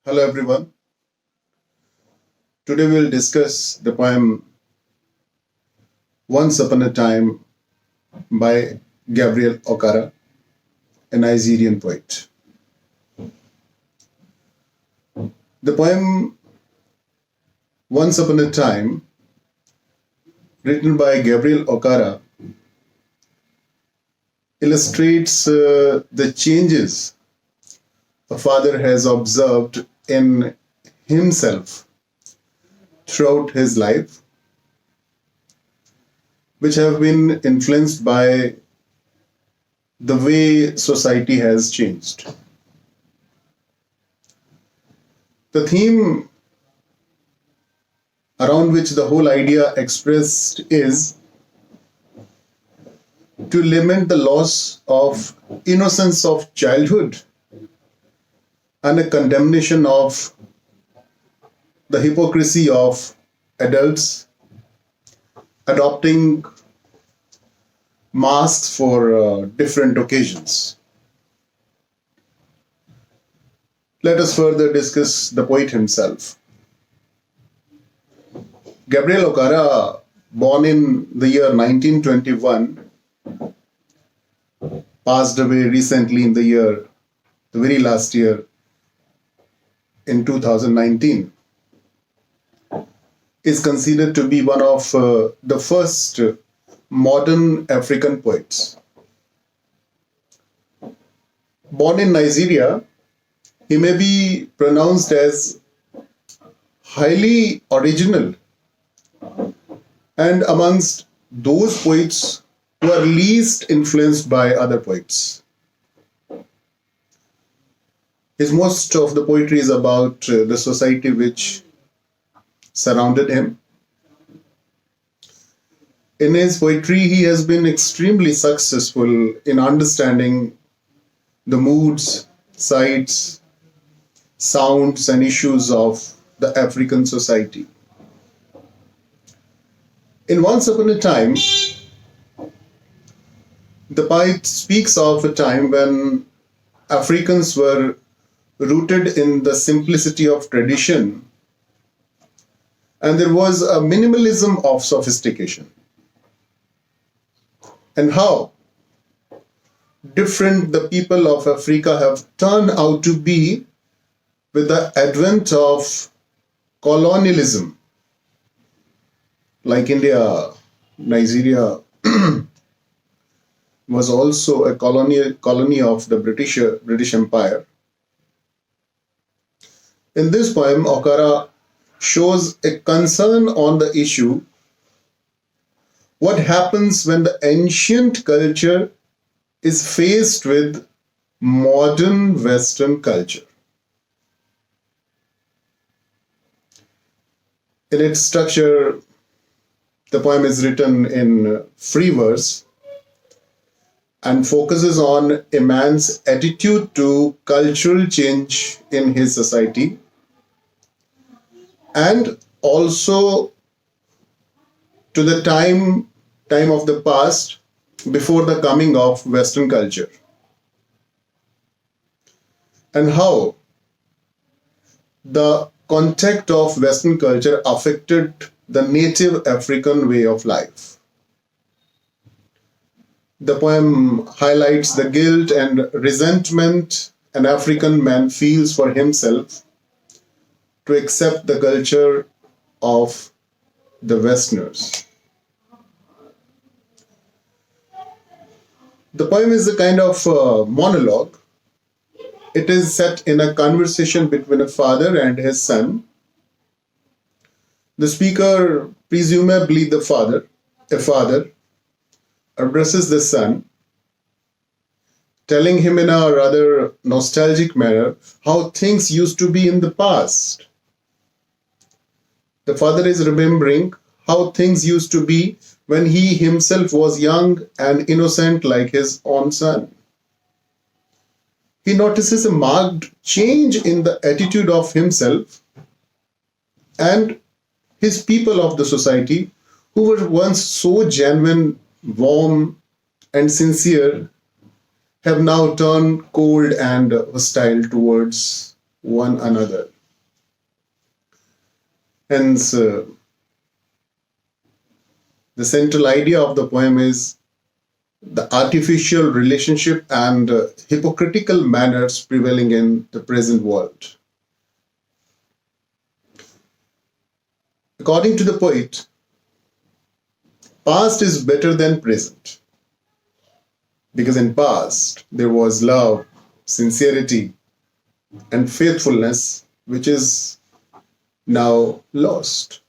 Hello everyone. Today we'll discuss the poem Once Upon a Time by Gabriel Okara, a Nigerian poet. The poem Once Upon a Time, written by Gabriel Okara, illustrates the changes a father has observed in himself throughout his life, which have been influenced by the way society has changed. The theme around which the whole idea expressed is to lament the loss of innocence of childhood and a condemnation of the hypocrisy of adults adopting masks for different occasions. Let us further discuss the poet himself. Gabriel Okara, born in the year 1921, passed away recently in the very last year, in 2019, is considered to be one of the first modern African poets. Born in Nigeria, he may be pronounced as highly original and amongst those poets who are least influenced by other poets. Most of the poetry is about the society which surrounded him. In his poetry, he has been extremely successful in understanding the moods, sights, sounds, and issues of the African society. In Once Upon a Time, the poet speaks of a time when Africans were rooted in the simplicity of tradition, and there was a minimalism of sophistication, and how different the people of Africa have turned out to be with the advent of colonialism. Like India, Nigeria was also a colony of the British Empire. In this poem, Okara shows a concern on the issue: what happens when the ancient culture is faced with modern Western culture? In its structure, the poem is written in free verse and focuses on a man's attitude to cultural change in his society, and also to the time of the past before the coming of Western culture, and how the contact of Western culture affected the native African way of life. The poem highlights the guilt and resentment an African man feels for himself to accept the culture of the Westerners. The poem is a kind of monologue. It is set in a conversation between a father and his son. The speaker, presumably a father, addresses the son, telling him in a rather nostalgic manner how things used to be in the past. The father is remembering how things used to be when he himself was young and innocent like his own son. He notices a marked change in the attitude of himself and his people of the society, who were once so genuine, warm, and sincere, have now turned cold and hostile towards one another. Hence, the central idea of the poem is the artificial relationship and hypocritical manners prevailing in the present world. According to the poet, past is better than present because in past there was love, sincerity, and faithfulness, which is now lost.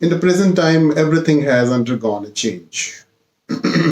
In the present time, everything has undergone a change.